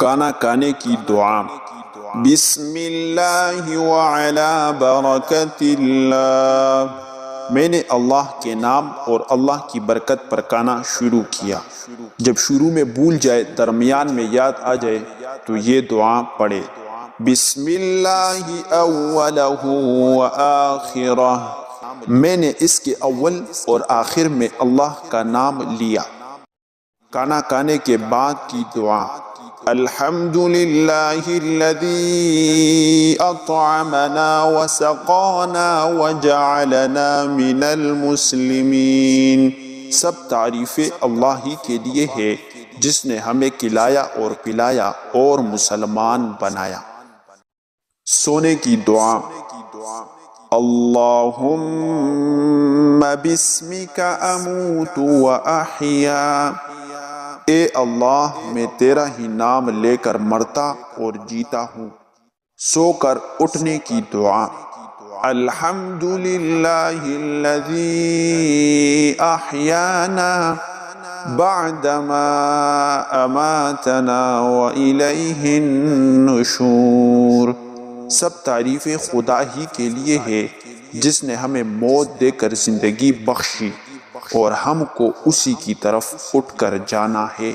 کانا کانے کی دعا۔ بسم اللہ وعلی برکت اللہ، میں نے اللہ کے نام اور اللہ کی برکت پر کانا شروع کیا۔ جب شروع میں بھول جائے، درمیان میں یاد آ جائے تو یہ دعا پڑھے، بسم اللہ اولہ وآخرہ، میں نے اس کے اول اور آخر میں اللہ کا نام لیا۔ کانا کانے کے بعد کی دعا، الحمدللہ الذی اطعمنا وسقانا وجعلنا من المسلمین، سب تعریفیں اللہ ہی کے لیے ہے جس نے ہمیں کھلایا اور پلایا اور مسلمان بنایا۔ سونے کی دعا، اللہم بسمک اموت واحیا، اے اللہ میں تیرا ہی نام لے کر مرتا اور جیتا ہوں۔ سو کر اٹھنے کی دعا، الحمدللہ الذی احیانا بعدما اماتنا والیہ النشور، سب تعریفیں خدا ہی کے لیے ہے جس نے ہمیں موت دے کر زندگی بخشی اور ہم کو اسی کی طرف اٹھ کر جانا ہے۔